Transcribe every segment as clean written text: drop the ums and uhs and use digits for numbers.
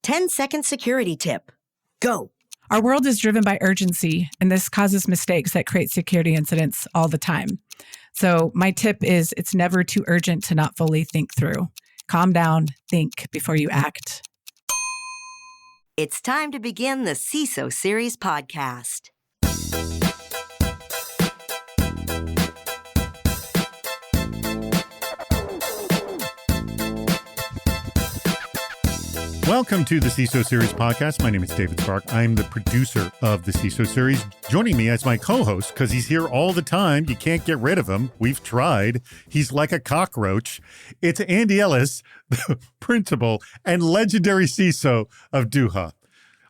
10-second security tip. Go. Our world is driven by urgency, and this causes mistakes that create security incidents all the time. So my tip is it's never too urgent to not fully think through. Calm down, think before you act. It's time to begin the CISO Series podcast. Welcome to the CISO Series podcast. My name is David Spark. I'm the producer of the CISO Series. Joining me as my co-host, because he's here all the time. You can't get rid of him. We've tried. He's like a cockroach. It's Andy Ellis, the principal and legendary CISO of Duha.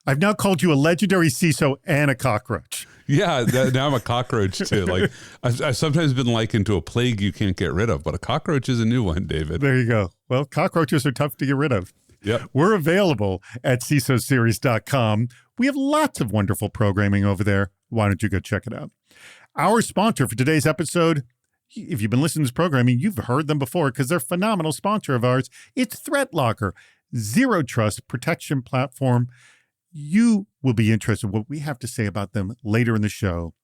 I've now called you a legendary CISO and a cockroach. Yeah, now I'm a cockroach too. Like I've sometimes been likened to a plague you can't get rid of, but a cockroach is a new one, David. There you go. Well, cockroaches are tough to get rid of. Yep. We're available at CISOseries.com. We have lots of wonderful programming over there. Why don't you go check it out? Our sponsor for today's episode, if you've been listening to this programming, you've heard them before because they're a phenomenal sponsor of ours. It's ThreatLocker, zero trust protection platform. You will be interested in what we have to say about them later in the show.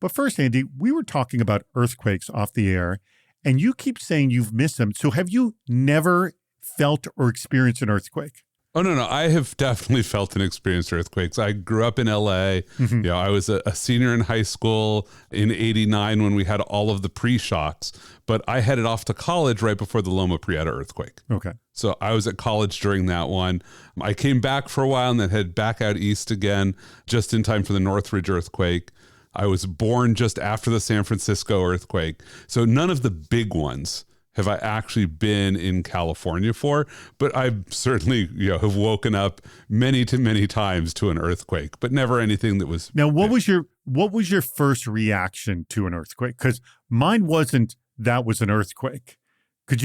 But first, Andy, we were talking about earthquakes off the air, and you keep saying you've missed them. So have you never felt or experienced an earthquake? Oh, no. I have definitely felt and experienced earthquakes. I grew up in LA. Mm-hmm. You know, I was a senior in high school in 89 when we had all of the pre-shocks, but I headed off to college right before the Loma Prieta earthquake. Okay. So I was at college during that one. I came back for a while and then headed back out east again, just in time for the Northridge earthquake. I was born just after the San Francisco earthquake. So none of the big ones have I actually been in California for, but I've certainly, have woken up many times to an earthquake, but never anything that was. Now, what was your first reaction to an earthquake? Because mine wasn't that was an earthquake. Because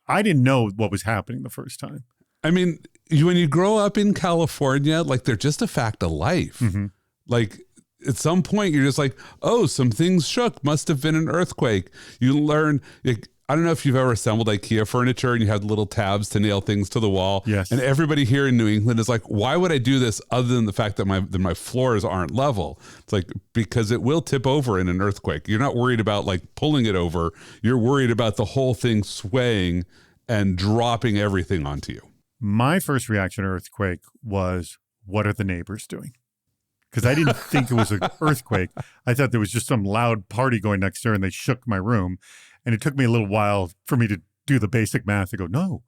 I didn't know what was happening the first time. I mean, when you grow up in California, like they're just a fact of life. Mm-hmm. Like at some point you're just like, oh, some things shook, must have been an earthquake. You learn, I don't know if you've ever assembled IKEA furniture and you have little tabs to nail things to the wall. Yes. And everybody here in New England is like, why would I do this other than the fact that my floors aren't level? It's like, because it will tip over in an earthquake. You're not worried about like pulling it over. You're worried about the whole thing swaying and dropping everything onto you. My first reaction to earthquake was, what are the neighbors doing? Because I didn't think it was an earthquake. I thought there was just some loud party going next door and they shook my room. And it took me a little while for me to do the basic math and go, no,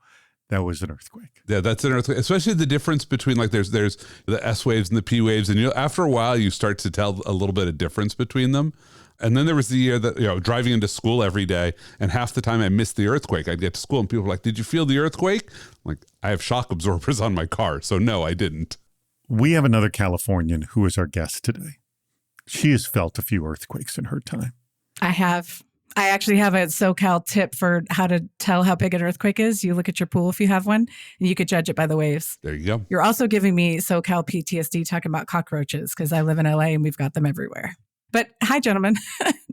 that was an earthquake. Yeah, that's an earthquake. Especially the difference between like there's the S waves and the P waves. And after a while, you start to tell a little bit of difference between them. And then there was the year that, driving into school every day, and half the time I missed the earthquake. I'd get to school and people were like, did you feel the earthquake? I'm like, I have shock absorbers on my car. So no, I didn't. We have another Californian who is our guest today. She has felt a few earthquakes in her time. I actually have a SoCal tip for how to tell how big an earthquake is. You look at your pool if you have one, and you could judge it by the waves. There you go. You're also giving me SoCal PTSD talking about cockroaches because I live in LA and we've got them everywhere. But hi, gentlemen.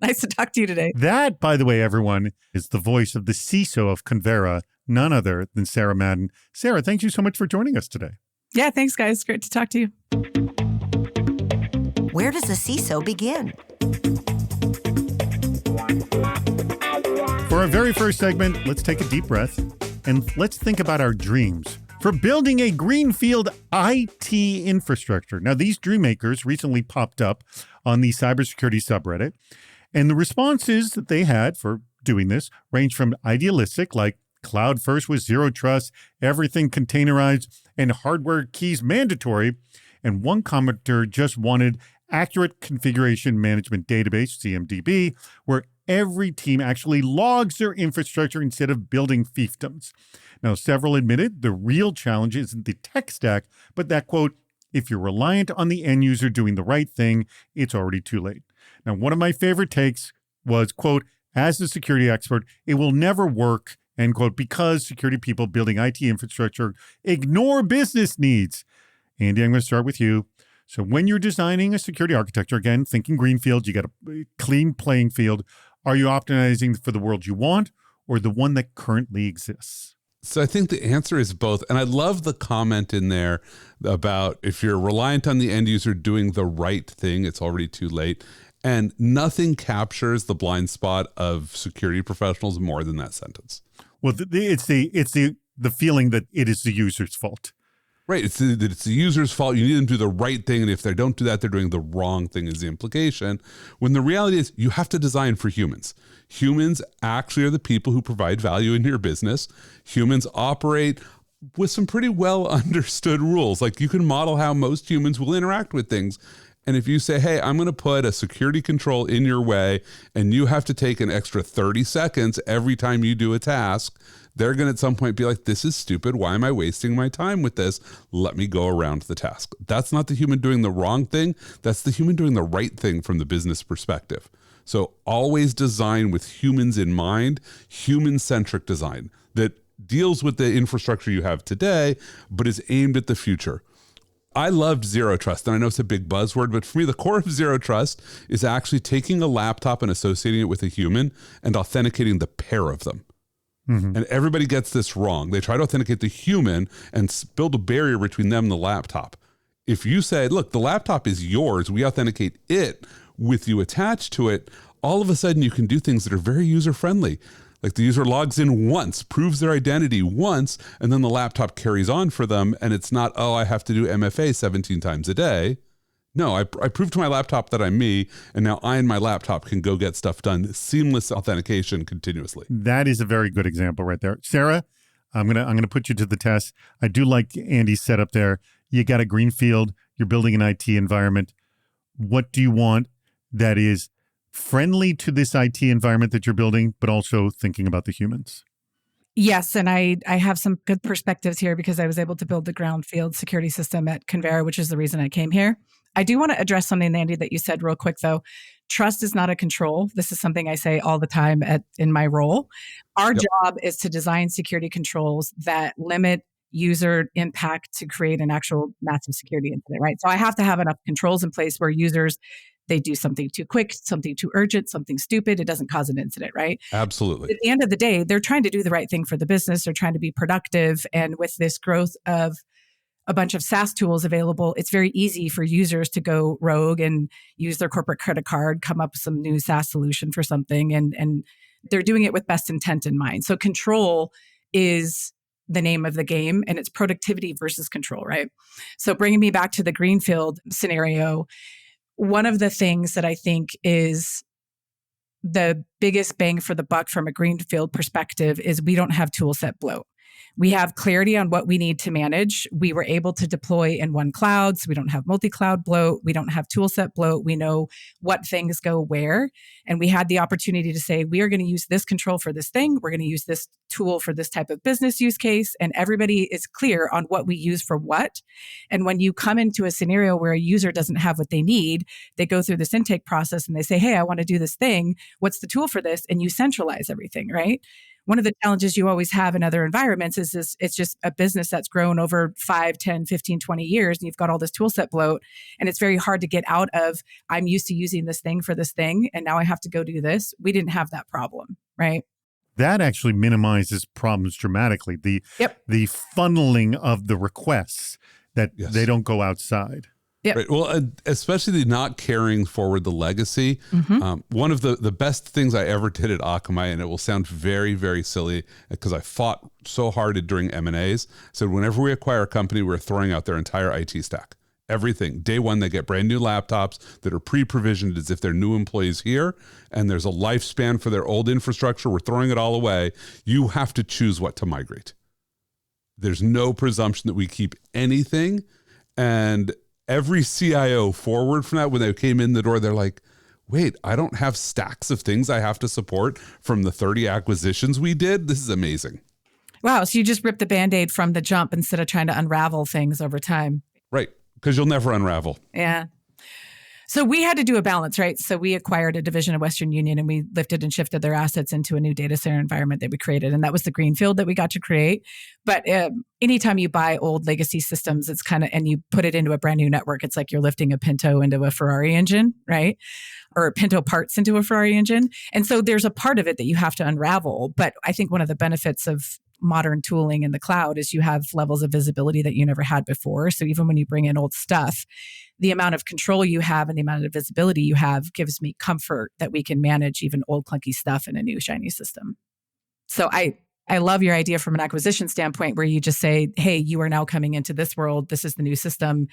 Nice to talk to you today. That, by the way, everyone, is the voice of the CISO of Convera, none other than Sarah Madden. Sarah, thank you so much for joining us today. Yeah, thanks, guys. Great to talk to you. Where does the CISO begin? For our very first segment, let's take a deep breath and let's think about our dreams for building a greenfield IT infrastructure. Now, these dream makers recently popped up on the cybersecurity subreddit, and the responses that they had for doing this range from idealistic, like cloud first with zero trust, everything containerized, and hardware keys mandatory. And one commenter just wanted accurate configuration management database, CMDB, where every team actually logs their infrastructure instead of building fiefdoms. Now, several admitted the real challenge isn't the tech stack, but that, quote, if you're reliant on the end user doing the right thing, it's already too late. Now, one of my favorite takes was, quote, as a security expert, it will never work, end quote, because security people building IT infrastructure ignore business needs. Andy, I'm going to start with you. So when you're designing a security architecture, again, thinking greenfield, you got a clean playing field. Are you optimizing for the world you want or the one that currently exists? So I think the answer is both. And I love the comment in there about if you're reliant on the end user doing the right thing, it's already too late. And nothing captures the blind spot of security professionals more than that sentence. Well, it's the feeling that it is the user's fault. Right. It's the user's fault. You need them to do the right thing. And if they don't do that, they're doing the wrong thing is the implication. When the reality is you have to design for humans. Humans actually are the people who provide value in your business. Humans operate with some pretty well understood rules. Like you can model how most humans will interact with things. And if you say, hey, I'm going to put a security control in your way and you have to take an extra 30 seconds every time you do a task, they're going to at some point be like, this is stupid. Why am I wasting my time with this? Let me go around the task. That's not the human doing the wrong thing. That's the human doing the right thing from the business perspective. So always design with humans in mind, human-centric design that deals with the infrastructure you have today, but is aimed at the future. I loved zero trust, and I know it's a big buzzword, but for me, the core of zero trust is actually taking a laptop and associating it with a human and authenticating the pair of them. Mm-hmm. And everybody gets this wrong. They try to authenticate the human and build a barrier between them and the laptop. If you say, look, the laptop is yours, we authenticate it with you attached to it, all of a sudden you can do things that are very user-friendly. Like the user logs in once, proves their identity once, and then the laptop carries on for them. And it's not, oh, I have to do MFA 17 times a day. No, I proved to my laptop that I'm me, and now I and my laptop can go get stuff done. Seamless authentication continuously. That is a very good example right there. Sarah, I'm gonna put you to the test. I do like Andy's setup there. You got a greenfield. You're building an IT environment. What do you want that is friendly to this IT environment that you're building, but also thinking about the humans? Yes, and I have some good perspectives here because I was able to build the ground field security system at Convera, which is the reason I came here. I do want to address something, Andy, that you said real quick, though. Trust is not a control. This is something I say all the time in my role. Our job is to design security controls that limit user impact to create an actual massive security incident, right? So I have to have enough controls in place where users, they do something too quick, something too urgent, something stupid. It doesn't cause an incident, right? Absolutely. At the end of the day, they're trying to do the right thing for the business. They're trying to be productive. And with this growth of a bunch of SaaS tools available, it's very easy for users to go rogue and use their corporate credit card, come up with some new SaaS solution for something. And they're doing it with best intent in mind. So control is the name of the game, and it's productivity versus control, right? So bringing me back to the greenfield scenario, one of the things that I think is the biggest bang for the buck from a greenfield perspective is we don't have tool set bloat. We have clarity on what we need to manage. We were able to deploy in one cloud, so we don't have multi-cloud bloat. We don't have tool set bloat. We know what things go where. And we had the opportunity to say, we are going to use this control for this thing. We're going to use this tool for this type of business use case. And everybody is clear on what we use for what. And when you come into a scenario where a user doesn't have what they need, they go through this intake process and they say, hey, I want to do this thing. What's the tool for this? And you centralize everything, right? One of the challenges you always have in other environments is this, it's just a business that's grown over 5, 10, 15, 20 years, and you've got all this tool set bloat, and it's very hard to get out of, I'm used to using this thing for this thing, and now I have to go do this. We didn't have that problem, right? That actually minimizes problems dramatically. The funneling of the requests that they don't go outside. Yep. Right. Well, especially not carrying forward the legacy. Mm-hmm. One of the best ththings I ever did at Akamai, and it will sound very, very silly because I fought so hard during M&As, said whenever we acquire a company, we're throwing out their entire IT stack. Everything. Day one, they get brand new laptops that are pre-provisioned as if they're new employees here, and there's a lifespan for their old infrastructure. We're throwing it all away. You have to choose what to migrate. There's no presumption that we keep anything, and every CIO forward from that, when they came in the door, they're like, wait, I don't have stacks of things I have to support from the 30 acquisitions we did. This is amazing. Wow. So you just ripped the Band-Aid from the jump instead of trying to unravel things over time. Right. Because you'll never unravel. Yeah. So we had to do a balance, right? So we acquired a division of Western Union and we lifted and shifted their assets into a new data center environment that we created. And that was the greenfield that we got to create. But anytime you buy old legacy systems, it's kind of, and you put it into a brand new network, it's like you're lifting a Pinto into a Ferrari engine, right? Or Pinto parts into a Ferrari engine. And so there's a part of it that you have to unravel. But I think one of the benefits of modern tooling in the cloud is you have levels of visibility that you never had before. So even when you bring in old stuff, the amount of control you have and the amount of visibility you have gives me comfort that we can manage even old clunky stuff in a new shiny system. So I love your idea from an acquisition standpoint where you just say, hey, you are now coming into this world. This is the new system.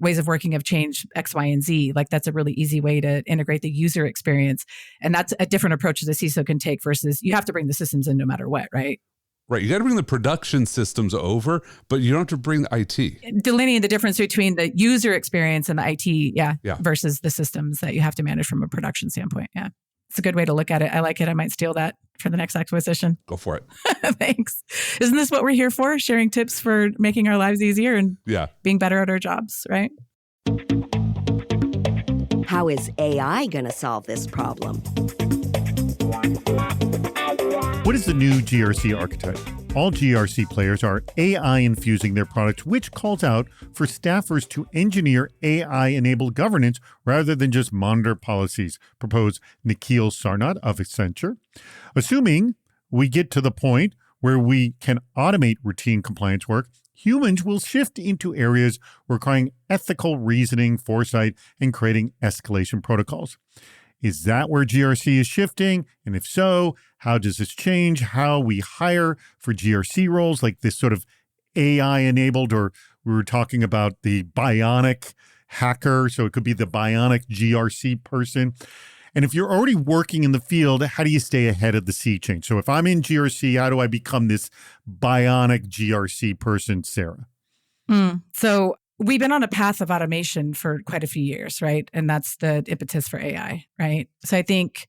Ways of working have changed X, Y, and Z. Like that's a really easy way to integrate the user experience. And that's a different approach that the CISO can take versus you have to bring the systems in no matter what, right? Right. You got to bring the production systems over, but you don't have to bring the IT. Delineating the difference between the user experience and the IT, versus the systems that you have to manage from a production standpoint. Yeah. It's a good way to look at it. I like it. I might steal that for the next acquisition. Go for it. Thanks. Isn't this what we're here for? Sharing tips for making our lives easier and being better at our jobs, right? How is AI going to solve this problem? What is the new GRC archetype? All GRC players are AI infusing their products, which calls out for staffers to engineer AI-enabled governance rather than just monitor policies, proposed Nikhil Sarnath of Accenture. Assuming we get to the point where we can automate routine compliance work, humans will shift into areas requiring ethical reasoning, foresight, and creating escalation protocols. Is that where GRC is shifting? And if so, how does this change how we hire for GRC roles like this sort of AI-enabled, or we were talking about the bionic hacker, so it could be the bionic GRC person. And if you're already working in the field, how do you stay ahead of the sea change? So if I'm in GRC, how do I become this bionic GRC person, Sarah? So we've been on a path of automation for quite a few years, right? And that's the impetus for AI, right? So I think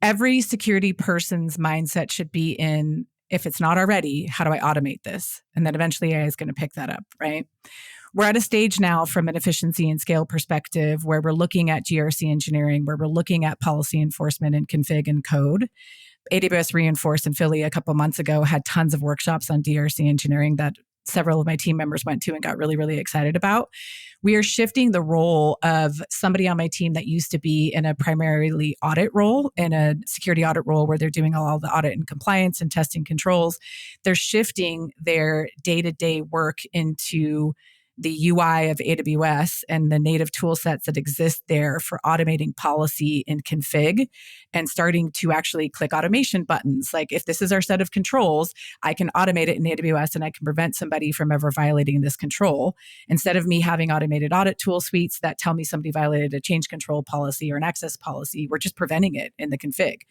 every security person's mindset should be in, if it's not already, how do I automate this? And then eventually AI is going to pick that up, right? We're at a stage now from an efficiency and scale perspective where we're looking at GRC engineering, where we're looking at policy enforcement and config and code. AWS Reinforced in Philly a couple months ago had tons of workshops on GRC engineering that several of my team members went to and got really, really excited about. We are shifting the role of somebody on my team that used to be in a primarily audit role, in a security audit role where they're doing all the audit and compliance and testing controls. They're shifting their day-to-day work into the UI of AWS and the native tool sets that exist there for automating policy and config, and starting to actually click automation buttons. Like if this is our set of controls, I can automate it in AWS and I can prevent somebody from ever violating this control. Instead of me having automated audit tool suites that tell me somebody violated a change control policy or an access policy, we're just preventing it in the config.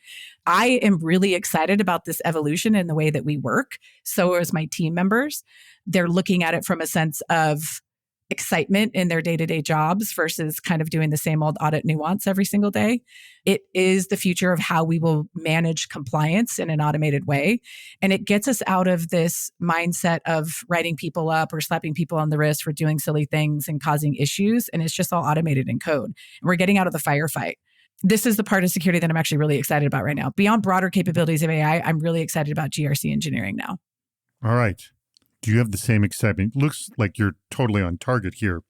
I am really excited about this evolution in the way that we work. So is my team members. They're looking at it from a sense of excitement in their day-to-day jobs versus kind of doing the same old audit nuance every single day. It is the future of how we will manage compliance in an automated way. And it gets us out of this mindset of writing people up or slapping people on the wrist for doing silly things and causing issues. And it's just all automated in code. And we're getting out of the firefight. This is the part of security that I'm actually really excited about right now. Beyond broader capabilities of AI, I'm really excited about GRC engineering now. All right. Do you have the same excitement? Looks like you're totally on target here.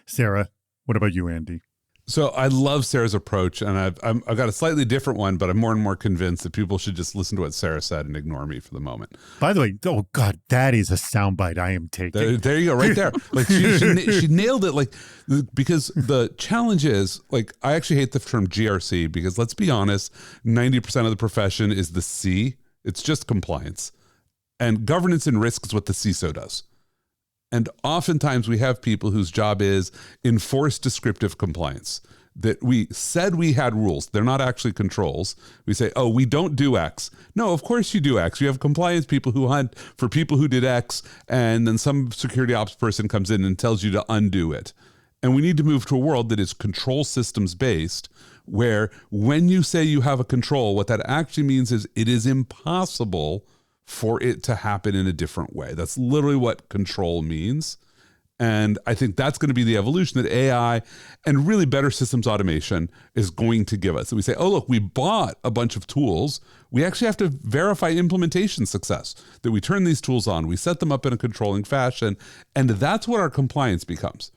Sarah, what about you, Andy? So I love Sarah's approach, and I've got a slightly different one, but I'm more and more convinced that people should just listen to what Sarah said and ignore me for the moment. By the way, oh God, that is a soundbite I am taking. There you go, right there. Like she nailed it. Like, because the challenge is, like, I actually hate the term GRC because let's be honest, 90% of the profession is the C. It's just compliance. And governance and risk is what the CISO does. And oftentimes we have people whose job is enforce descriptive compliance. That we said we had rules. They're not actually controls. We say, oh, we don't do X. No, of course you do X. You have compliance people who hunt for people who did X, and then some security ops person comes in and tells you to undo it. And we need to move to a world that is control systems based, where when you say you have a control, what that actually means is it is impossible for it to happen in a different way. That's literally what control means. And I think that's going to be the evolution that AI and really better systems automation is going to give us. So we say, oh, look, we bought a bunch of tools. We actually have to verify implementation success, that we turn these tools on, we set them up in a controlling fashion, and that's what our compliance becomes.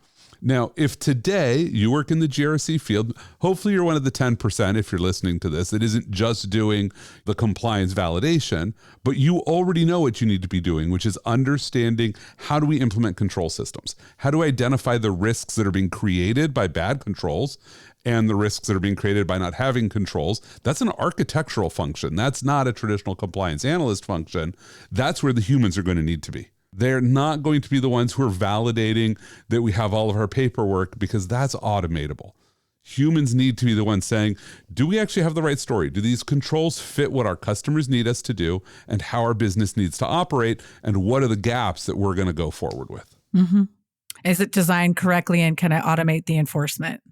Now, if today you work in the GRC field, hopefully you're one of the 10% if you're listening to this that isn't just doing the compliance validation, but you already know what you need to be doing, which is understanding how do we implement control systems? How do we identify the risks that are being created by bad controls and the risks that are being created by not having controls? That's an architectural function. That's not a traditional compliance analyst function. That's where the humans are going to need to be. They're not going to be the ones who are validating that we have all of our paperwork because that's automatable. Humans need to be the ones saying, do we actually have the right story? Do these controls fit what our customers need us to do and how our business needs to operate? And what are the gaps that we're going to go forward with? Mm-hmm. Is it designed correctly and can it automate the enforcement?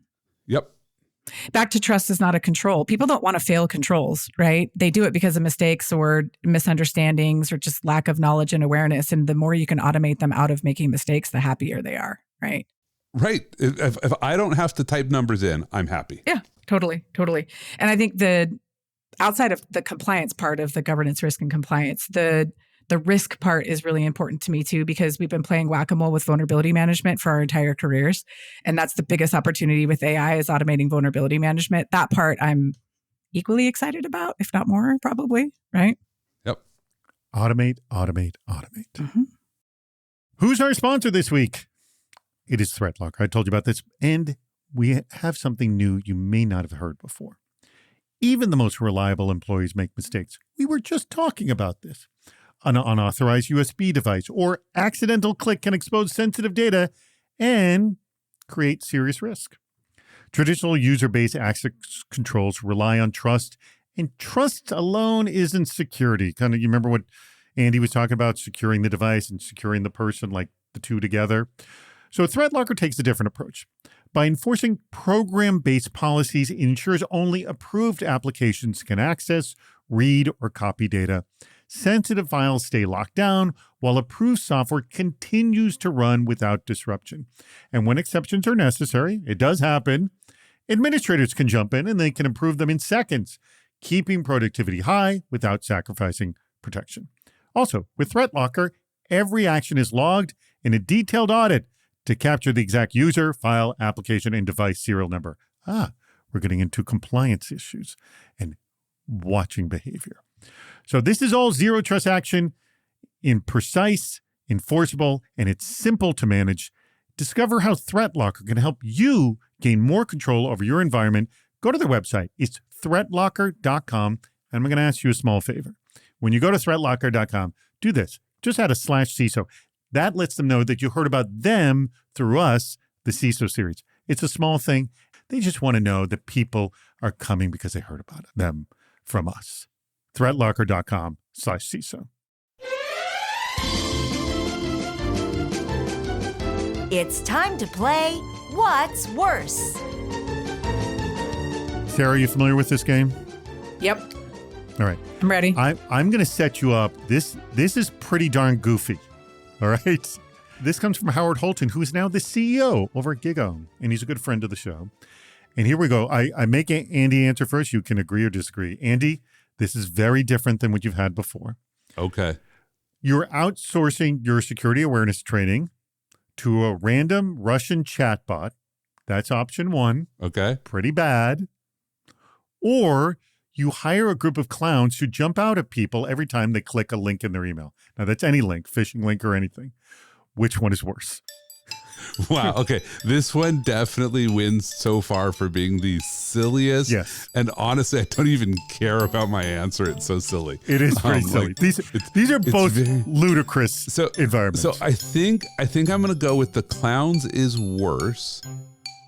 Yep. Back to trust is not a control. People don't want to fail controls, right? They do it because of mistakes or misunderstandings or just lack of knowledge and awareness. And the more you can automate them out of making mistakes, the happier they are, right? Right. If I don't have to type numbers in, I'm happy. Yeah, totally. And I think outside of the compliance part of the governance, risk, and compliance, the risk part is really important to me too, because we've been playing whack-a-mole with vulnerability management for our entire careers. And that's the biggest opportunity with AI is automating vulnerability management. That part I'm equally excited about, if not more, probably, right? Yep. Automate. Mm-hmm. Who's our sponsor this week? It is ThreatLocker. I told you about this. And we have something new you may not have heard before. Even the most reliable employees make mistakes. We were just talking about this. An unauthorized USB device or accidental click can expose sensitive data and create serious risk. Traditional user-based access controls rely on trust, and trust alone isn't security. You remember what Andy was talking about, securing the device and securing the person, like the two together. So ThreatLocker takes a different approach. By enforcing program-based policies, it ensures only approved applications can access, read, or copy data. Sensitive files stay locked down while approved software continues to run without disruption. And when exceptions are necessary, it does happen, administrators can jump in and they can approve them in seconds, keeping productivity high without sacrificing protection. Also, with ThreatLocker, every action is logged in a detailed audit to capture the exact user, file, application, and device serial number. We're getting into compliance issues and watching behavior. So this is all zero trust action in precise, enforceable, and it's simple to manage. Discover how ThreatLocker can help you gain more control over your environment. Go to their website. It's threatlocker.com. And I'm going to ask you a small favor. When you go to threatlocker.com, do this. Just add a /CISO. That lets them know that you heard about them through us, the CISO series. It's a small thing. They just want to know that people are coming because they heard about them from us. threatlocker.com/CISO. It's time to play What's Worse? Sarah, are you familiar with this game? Yep. All right. I'm ready. I'm going to set you up. This is pretty darn goofy. All right. This comes from Howard Holton, who is now the CEO over at GigOwn, and he's a good friend of the show. And here we go. I make Andy answer first. You can agree or disagree. Andy, this is very different than what you've had before. Okay. You're outsourcing your security awareness training to a random Russian chatbot. That's option one. Okay. Pretty bad. Or you hire a group of clowns who jump out at people every time they click a link in their email. Now, that's any link, phishing link or anything. Which one is worse? Wow. Okay. This one definitely wins so far for being the silliest. Yes. And honestly, I don't even care about my answer. It's so silly. It is pretty silly. These are both ludicrous environments. So I think I'm going to go with the clowns is worse.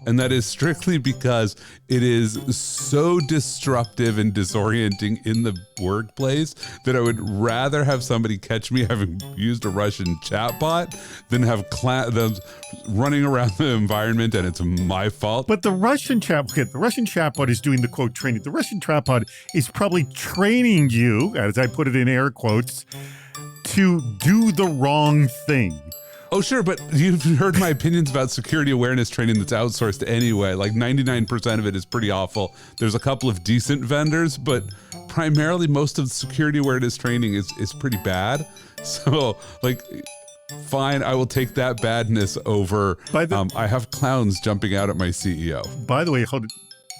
And that is strictly because it is so disruptive and disorienting in the workplace that I would rather have somebody catch me having used a Russian chatbot than have them running around the environment and it's my fault. But the Russian chatbot is doing the quote training. The Russian chatbot is probably training you, as I put it in air quotes, to do the wrong thing. Oh, sure, but you've heard my opinions about security awareness training that's outsourced anyway. Like 99% of it is pretty awful. There's a couple of decent vendors, but primarily most of the security awareness training is pretty bad. So, like, Fine, I will take that badness over. I have clowns jumping out at my CEO. By the way,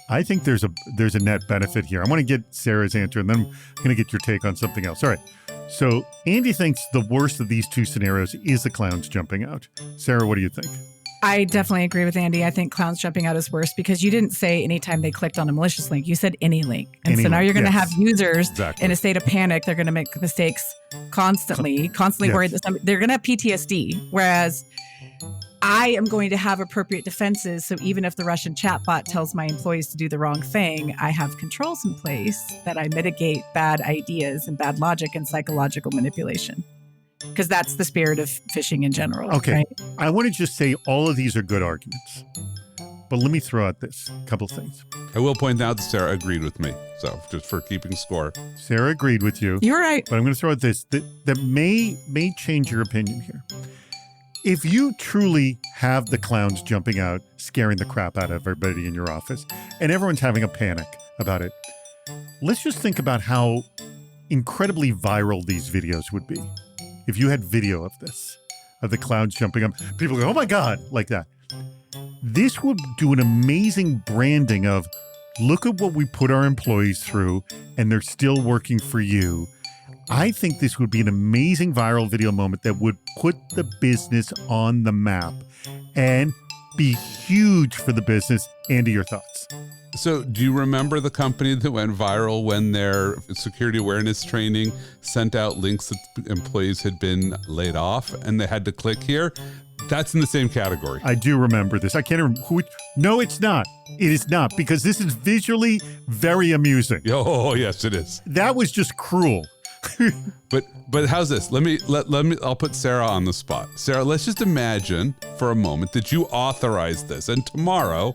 I think there's a net benefit here. I want to get Sarah's answer, and then I'm going to get your take on something else. All right. So Andy thinks the worst of these two scenarios is the clowns jumping out. Sarah, what do you think? I definitely agree with Andy. I think clowns jumping out is worse because you didn't say anytime they clicked on a malicious link. You said any link. And so now you're going to have users in a state of panic. They're going to make mistakes constantly worried that they're going to have PTSD. Whereas I am going to have appropriate defenses. So even if the Russian chatbot tells my employees to do the wrong thing, I have controls in place that I mitigate bad ideas and bad logic and psychological manipulation. Because that's the spirit of phishing in general. Okay. Right? I want to just say all of these are good arguments. But let me throw out this couple things. I will point out that Sarah agreed with me. So just for keeping score. Sarah agreed with you. You're right. But I'm going to throw out this that may change your opinion here. If you truly have the clowns jumping out, scaring the crap out of everybody in your office, and everyone's having a panic about it, let's just think about how incredibly viral these videos would be. If you had video of this, of the clowns jumping up, people go, oh my God, like that. This would do an amazing branding of, look at what we put our employees through, and they're still working for you. I think this would be an amazing viral video moment that would put the business on the map and be huge for the business. Andy, your thoughts? So do you remember the company that went viral when their security awareness training sent out links that employees had been laid off and they had to click here? That's in the same category. I do remember this. I can't remember who. No, it's not. It is not, because this is visually very amusing. Oh, yes, it is. That was just cruel. But how's this? I'll put Sarah on the spot. Sarah, let's just imagine for a moment that you authorized this, and tomorrow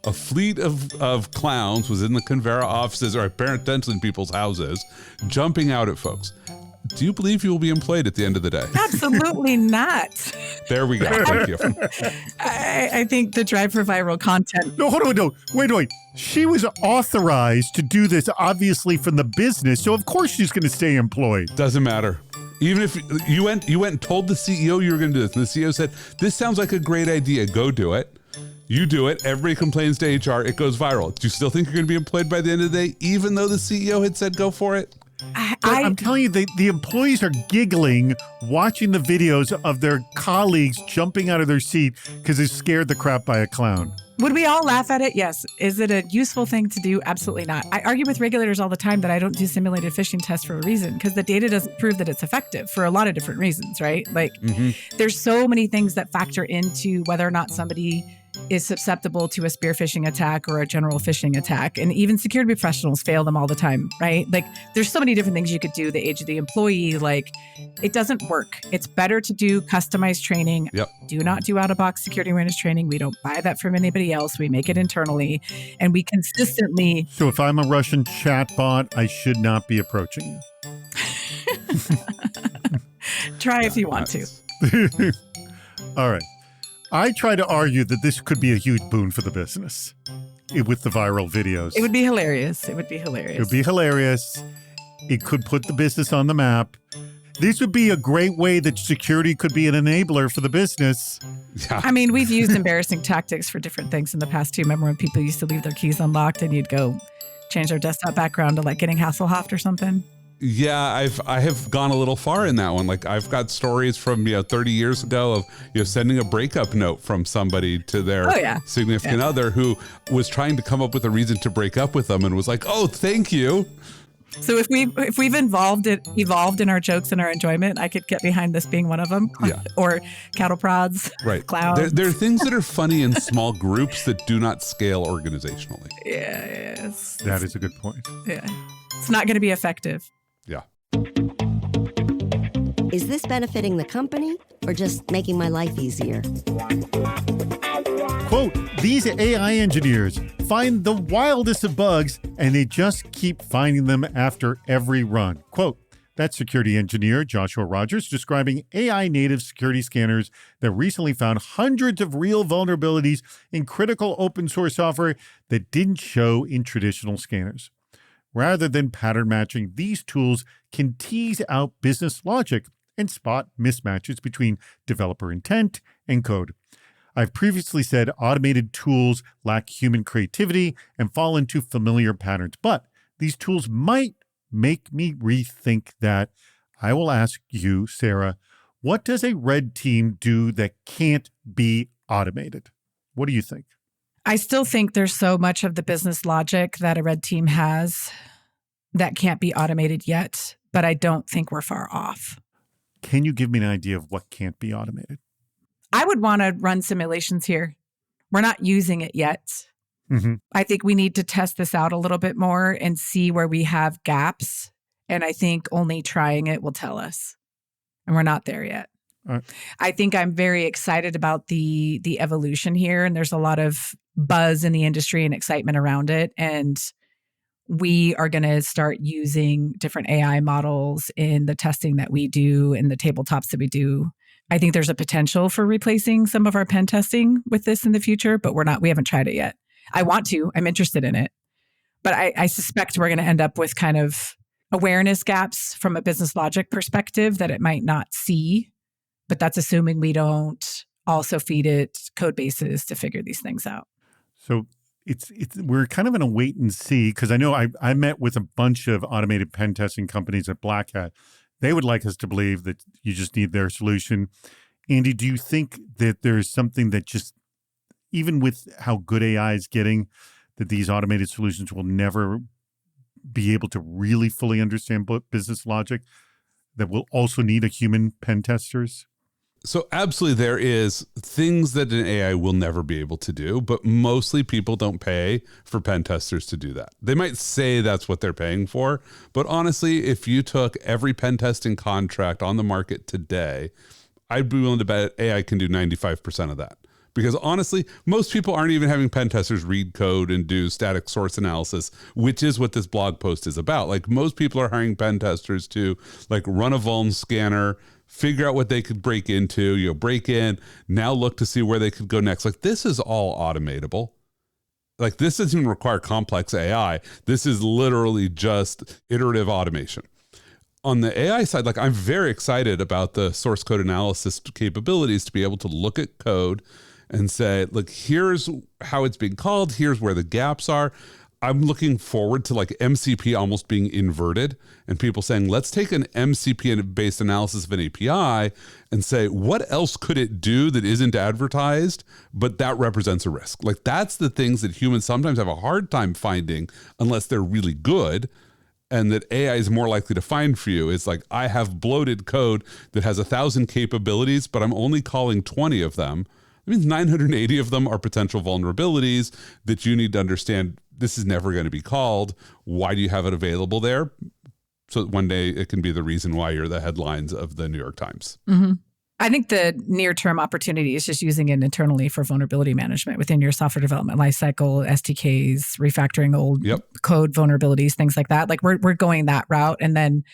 a fleet of clowns was in the Convera offices or potentially in people's houses, jumping out at folks. Do you believe you will be employed at the end of the day? Absolutely not. There we go. Thank you. I think the drive for viral content. No, hold on, no. Wait. She was authorized to do this, obviously, from the business, so of course she's going to stay employed. Doesn't matter. Even if you went and told the CEO you were going to do this, and the CEO said, this sounds like a great idea, go do it. You do it, everybody complains to HR, it goes viral. Do you still think you're going to be employed by the end of the day, even though the CEO had said go for it? I'm telling you, the employees are giggling watching the videos of their colleagues jumping out of their seat because they scared the crap by a clown. Would we all laugh at it? Yes. Is it a useful thing to do? Absolutely not. I argue with regulators all the time that I don't do simulated phishing tests for a reason, because the data doesn't prove that it's effective for a lot of different reasons, right? Like there's so many things that factor into whether or not somebody is susceptible to a spear phishing attack or a general phishing attack. And even security professionals fail them all the time, right? Like there's so many different things you could do, the age of the employee, like it doesn't work. It's better to do customized training. Yep. Do not do out-of-box security awareness training. We don't buy that from anybody else. We make it internally and we consistently. So if I'm a Russian chatbot, I should not be approaching you. Try if you want to. All right. I try to argue that this could be a huge boon for the business with the viral videos. It would be hilarious. It would be hilarious. It would be hilarious. It could put the business on the map. This would be a great way that security could be an enabler for the business. Yeah. I mean, we've used embarrassing tactics for different things in the past too. Remember when people used to leave their keys unlocked and you'd go change their desktop background to like getting Hasselhoffed or something? Yeah, I have gone a little far in that one. Like I've got stories from 30 years ago of sending a breakup note from somebody to their significant other who was trying to come up with a reason to break up with them and was like, "Oh, thank you." So if we've evolved in our jokes and our enjoyment, I could get behind this being one of them. Yeah. Or cattle prods, right? Clowns. There are things that are funny in small groups that do not scale organizationally. Yeah, that is a good point. Yeah, it's not going to be effective. Yeah. Is this benefiting the company or just making my life easier? Quote, these AI engineers find the wildest of bugs and they just keep finding them after every run. Quote, that's security engineer Joshua Rogers describing AI native security scanners that recently found hundreds of real vulnerabilities in critical open source software that didn't show in traditional scanners. Rather than pattern matching, these tools can tease out business logic and spot mismatches between developer intent and code. I've previously said automated tools lack human creativity and fall into familiar patterns, but these tools might make me rethink that. I will ask you, Sarah, what does a red team do that can't be automated? What do you think? I still think there's so much of the business logic that a red team has that can't be automated yet, but I don't think we're far off. Can you give me an idea of what can't be automated? I would want to run simulations here. We're not using it yet. Mm-hmm. I think we need to test this out a little bit more and see where we have gaps. And I think only trying it will tell us. And we're not there yet. I think I'm very excited about the evolution here. And there's a lot of buzz in the industry and excitement around it. And we are going to start using different AI models in the testing that we do and the tabletops that we do. I think there's a potential for replacing some of our pen testing with this in the future, but we haven't tried it yet. I want to, I'm interested in it, but I suspect we're going to end up with kind of awareness gaps from a business logic perspective that it might not see, but that's assuming we don't also feed it code bases to figure these things out. So we're kind of in a wait and see, because I know I met with a bunch of automated pen testing companies at Black Hat. They would like us to believe that you just need their solution. Andy, do you think that there's something that just, even with how good AI is getting, that these automated solutions will never be able to really fully understand business logic, that will also need a human pen testers? So absolutely, there is things that an AI will never be able to do, but mostly people don't pay for pen testers to do that. They might say that's what they're paying for, but honestly, if you took every pen testing contract on the market today, I'd be willing to bet AI can do 95% of that. Because honestly, most people aren't even having pen testers read code and do static source analysis, which is what this blog post is about. Like, most people are hiring pen testers to run a vuln scanner, figure out what they could break into, break in, now look to see where they could go next. This is all automatable. This doesn't even require complex AI. This is literally just iterative automation. On the AI side, I'm very excited about the source code analysis capabilities to be able to look at code and say, look, here's how it's being called. Here's where the gaps are. I'm looking forward to MCP almost being inverted and people saying, let's take an MCP-based analysis of an API and say, what else could it do that isn't advertised, but that represents a risk? That's the things that humans sometimes have a hard time finding unless they're really good, and that AI is more likely to find for you. It's I have bloated code that has 1,000 capabilities, but I'm only calling 20 of them. It means 980 of them are potential vulnerabilities that you need to understand. This is never going to be called. Why do you have it available there? So that one day it can be the reason why you're the headlines of the New York Times. Mm-hmm. I think the near-term opportunity is just using it internally for vulnerability management within your software development lifecycle, SDKs, refactoring old code vulnerabilities, things like that. We're going that route. And then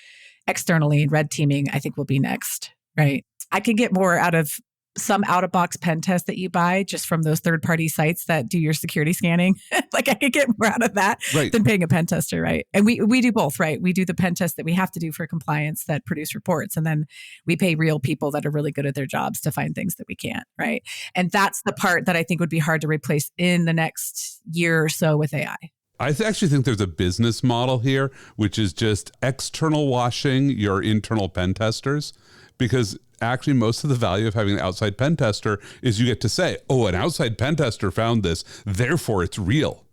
externally, red teaming, I think, will be next, right? I can get more out of some out-of-box pen test that you buy just from those third-party sites that do your security scanning. I could get more out of that than paying a pen tester, right? And we do both, right? We do the pen test that we have to do for compliance that produce reports, and then we pay real people that are really good at their jobs to find things that we can't, right? And that's the part that I think would be hard to replace in the next year or so with AI. I actually think there's a business model here, which is just external washing your internal pen testers, because actually most of the value of having an outside pen tester is you get to say, oh, an outside pen tester found this, therefore it's real.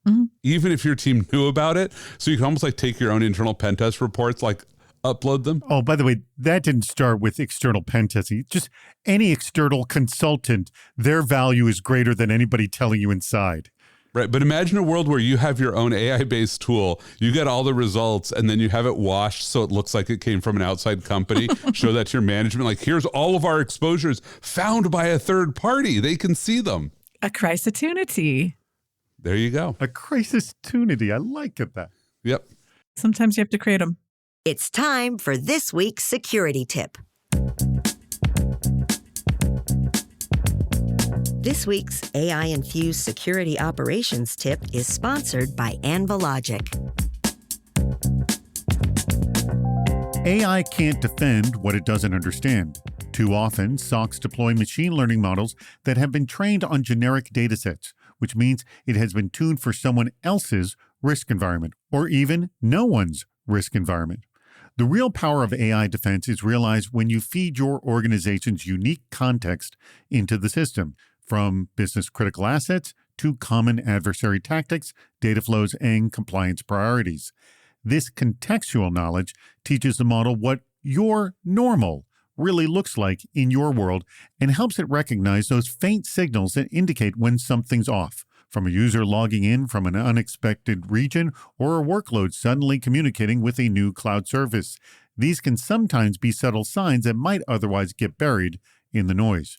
Mm-hmm. Even if your team knew about it. So you can almost take your own internal pen test reports, upload them. Oh, by the way, that didn't start with external pen testing. Just any external consultant, their value is greater than anybody telling you inside. Right. But imagine a world where you have your own AI-based tool, you get all the results, and then you have it washed so it looks like it came from an outside company, show that to your management, here's all of our exposures found by a third party. They can see them. A crisis-tunity. There you go. A crisis-tunity. I like it. That. Yep. Sometimes you have to create them. It's time for this week's security tip. This week's AI-infused security operations tip is sponsored by Anvalogic. AI can't defend what it doesn't understand. Too often, SOCs deploy machine learning models that have been trained on generic datasets, which means it has been tuned for someone else's risk environment, or even no one's risk environment. The real power of AI defense is realized when you feed your organization's unique context into the system, from business critical assets to common adversary tactics, data flows, and compliance priorities. This contextual knowledge teaches the model what your normal really looks like in your world and helps it recognize those faint signals that indicate when something's off, from a user logging in from an unexpected region or a workload suddenly communicating with a new cloud service. These can sometimes be subtle signs that might otherwise get buried in the noise.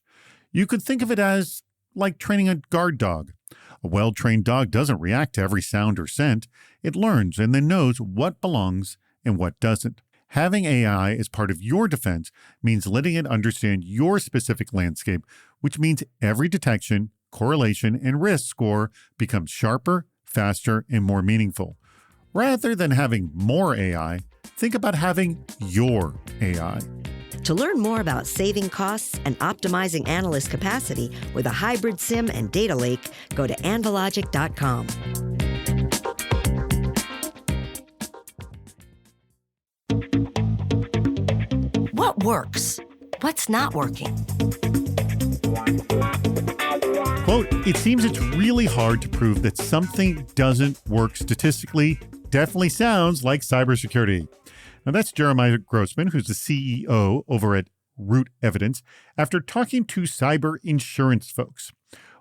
You could think of it as like training a guard dog. A well-trained dog doesn't react to every sound or scent. It learns and then knows what belongs and what doesn't. Having AI as part of your defense means letting it understand your specific landscape, which means every detection, correlation, and risk score becomes sharper, faster, and more meaningful. Rather than having more AI, think about having your AI. To learn more about saving costs and optimizing analyst capacity with a hybrid SIM and data lake, go to anvologic.com. What works? What's not working? Quote, it seems it's really hard to prove that something doesn't work statistically. Definitely sounds like cybersecurity. Now, that's Jeremiah Grossman, who's the CEO over at Root Evidence, after talking to cyber insurance folks.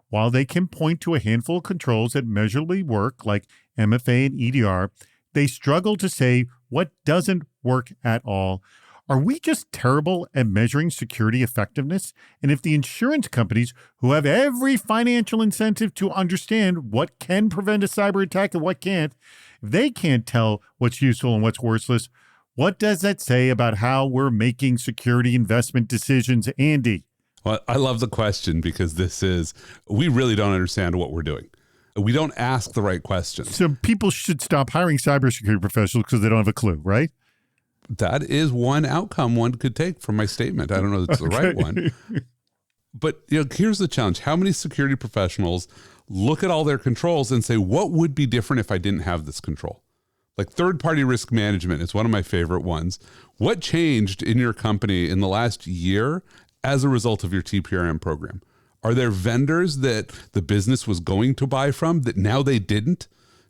While they can point to a handful of controls that measurably work, like MFA and EDR, they struggle to say what doesn't work at all. Are we just terrible at measuring security effectiveness? And if the insurance companies, who have every financial incentive to understand what can prevent a cyber attack and what can't, if they can't tell what's useful and what's worthless, what does that say about how we're making security investment decisions, Andy? Well, I love the question because we really don't understand what we're doing. We don't ask the right questions. So people should stop hiring cybersecurity professionals because they don't have a clue, right? That is one outcome one could take from my statement. I don't know if it's the right one. But here's the challenge. How many security professionals look at all their controls and say, what would be different if I didn't have this control? Like third-party risk management is one of my favorite ones. What changed in your company in the last year as a result of your TPRM program? Are there vendors that the business was going to buy from that now they didn't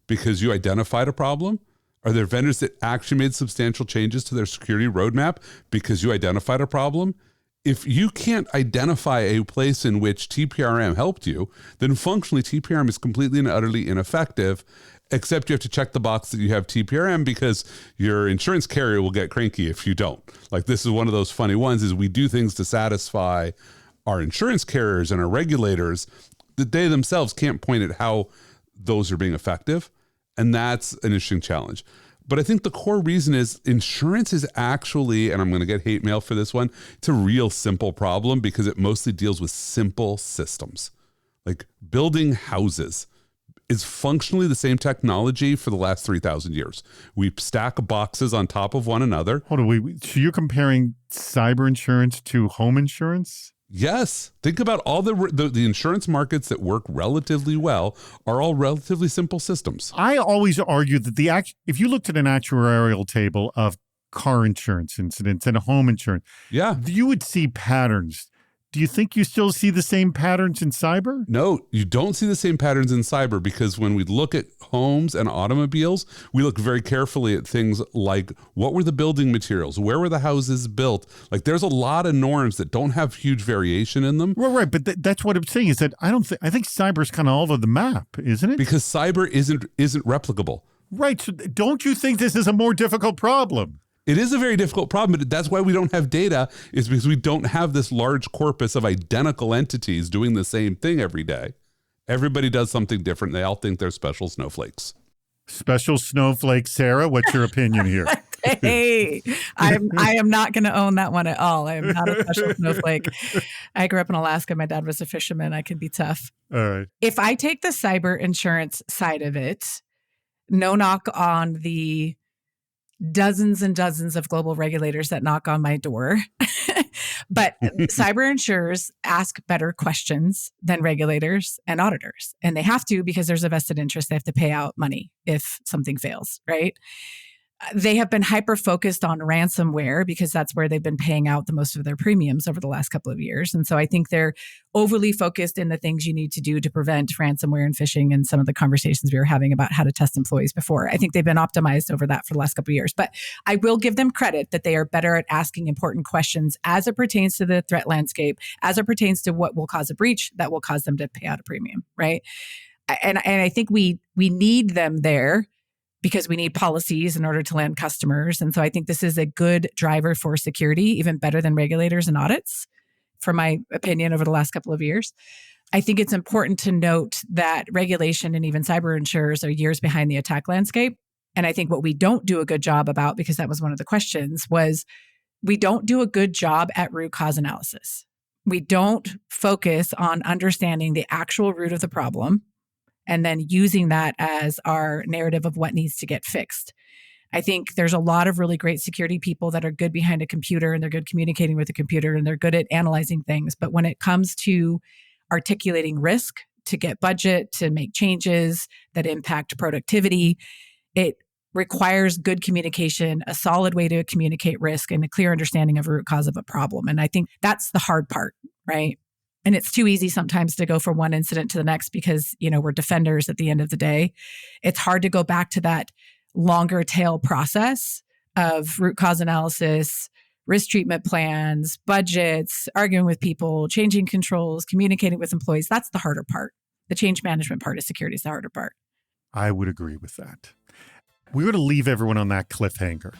because you identified a problem? Are there vendors that actually made substantial changes to their security roadmap because you identified a problem? If you can't identify a place in which TPRM helped you, then functionally TPRM is completely and utterly ineffective, except you have to check the box that you have TPRM because your insurance carrier will get cranky if you don't. Like, this is one of those funny ones, is we do things to satisfy our insurance carriers and our regulators that they themselves can't point at how those are being effective. And that's an interesting challenge. But I think the core reason is insurance is actually, and I'm going to get hate mail for this one, it's a real simple problem because it mostly deals with simple systems. Like building houses is functionally the same technology for the last 3,000 years. We stack boxes on top of one another. Hold on, so you're comparing cyber insurance to home insurance? Yes. Think about all the insurance markets that work relatively well are all relatively simple systems. I always argue that if you looked at an actuarial table of car insurance incidents and home insurance, you would see patterns. Do you think you still see the same patterns in cyber? No, you don't see the same patterns in cyber because when we look at homes and automobiles, we look very carefully at things like what were the building materials? Where were the houses built? Like there's a lot of norms that don't have huge variation in them. Well, right. But that's what I'm saying is that I think cyber's kind of all over the map, isn't it? Because cyber isn't replicable. Right. So don't you think this is a more difficult problem? It is a very difficult problem, but that's why we don't have data, is because we don't have this large corpus of identical entities doing the same thing every day. Everybody does something different. They all think they're special snowflakes. Special snowflake, Sarah, what's your opinion here? Hey, I am not going to own that one at all. I am not a special snowflake. I grew up in Alaska. My dad was a fisherman. I can be tough. All right. If I take the cyber insurance side of it, no knock on the dozens and dozens of global regulators that knock on my door. But cyber insurers ask better questions than regulators and auditors. And they have to because there's a vested interest. They have to pay out money if something fails, right? They have been hyper-focused on ransomware because that's where they've been paying out the most of their premiums over the last couple of years. And so I think they're overly focused in the things you need to do to prevent ransomware and phishing and some of the conversations we were having about how to test employees before. I think they've been optimized over that for the last couple of years. But I will give them credit that they are better at asking important questions as it pertains to the threat landscape, as it pertains to what will cause a breach that will cause them to pay out a premium, right? And I think we need them there because we need policies in order to land customers. And so I think this is a good driver for security, even better than regulators and audits, from my opinion, over the last couple of years. I think it's important to note that regulation and even cyber insurers are years behind the attack landscape. And I think what we don't do a good job about, because that was one of the questions, was we don't do a good job at root cause analysis. We don't focus on understanding the actual root of the problem and then using that as our narrative of what needs to get fixed. I think there's a lot of really great security people that are good behind a computer and they're good communicating with the computer and they're good at analyzing things. But when it comes to articulating risk, to get budget, to make changes that impact productivity, it requires good communication, a solid way to communicate risk, and a clear understanding of root cause of a problem. And I think that's the hard part, right? And it's too easy sometimes to go from one incident to the next because, we're defenders at the end of the day. It's hard to go back to that longer tail process of root cause analysis, risk treatment plans, budgets, arguing with people, changing controls, communicating with employees. That's the harder part. The change management part of security is the harder part. I would agree with that. We're going to leave everyone on that cliffhanger.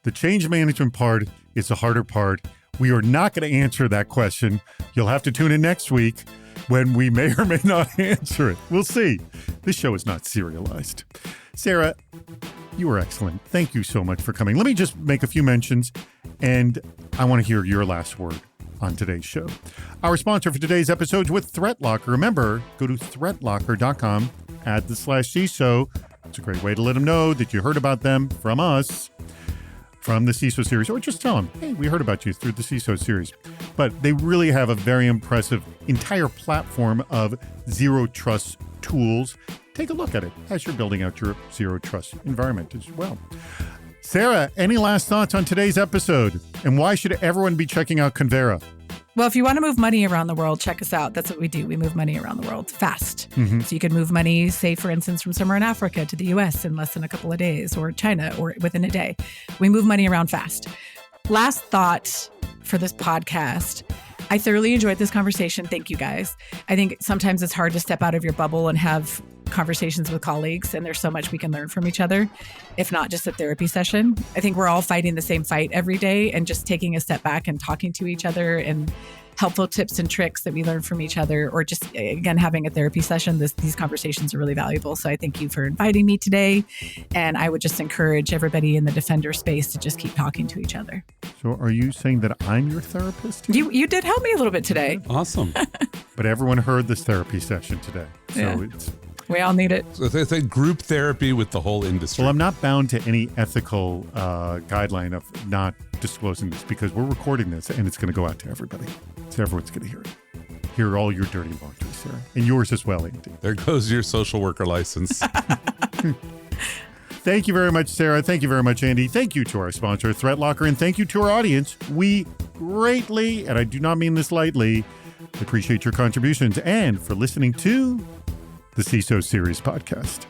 The change management part is the harder part. We are not going to answer that question. You'll have to tune in next week when we may or may not answer it. We'll see. This show is not serialized. Sarah, you were excellent. Thank you so much for coming. Let me just make a few mentions, and I want to hear your last word on today's show. Our sponsor for today's episode is with ThreatLocker. Remember, go to threatlocker.com, add the /CISO. It's a great way to let them know that you heard about them from us, from the CISO series, or just tell them, hey, we heard about you through the CISO series. But they really have a very impressive entire platform of zero trust tools. Take a look at it as you're building out your zero trust environment as well. Sarah, any last thoughts on today's episode? And why should everyone be checking out Convera? Well, if you want to move money around the world, check us out. That's what we do. We move money around the world fast. Mm-hmm. So you can move money, say, for instance, from somewhere in Africa to the US in less than a couple of days, or China, or within a day. We move money around fast. Last thought for this podcast. I thoroughly enjoyed this conversation. Thank you, guys. I think sometimes it's hard to step out of your bubble and have conversations with colleagues, and there's so much we can learn from each other, if not just a therapy session. I think we're all fighting the same fight every day, and just taking a step back and talking to each other and helpful tips and tricks that we learn from each other, or just, again, having a therapy session. These conversations are really valuable. So I thank you for inviting me today. And I would just encourage everybody in the Defender space to just keep talking to each other. So are you saying that I'm your therapist? You did help me a little bit today. Awesome. But everyone heard this therapy session today. So we all need it. So it's a group therapy with the whole industry. Well, I'm not bound to any ethical guideline of not disclosing this because we're recording this and it's going to go out to everybody. So everyone's going to hear it. Hear all your dirty laundry, Sarah. And yours as well, Andy. There goes your social worker license. Thank you very much, Sarah. Thank you very much, Andy. Thank you to our sponsor, ThreatLocker, and thank you to our audience. We greatly, and I do not mean this lightly, appreciate your contributions and for listening to the CISO Series podcast.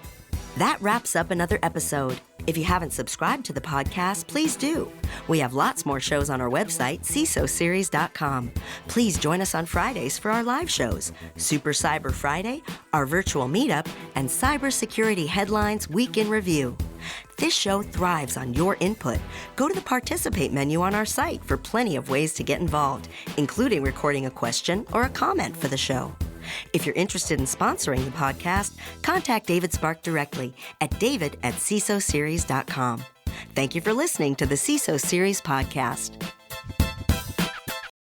That wraps up another episode. If you haven't subscribed to the podcast, please do. We have lots more shows on our website, CISOseries.com. Please join us on Fridays for our live shows, Super Cyber Friday, our virtual meetup, and Cybersecurity Headlines Week in Review. This show thrives on your input. Go to the Participate menu on our site for plenty of ways to get involved, including recording a question or a comment for the show. If you're interested in sponsoring the podcast, contact David Spark directly at david@cisoseries.com. Thank you for listening to the CISO Series podcast.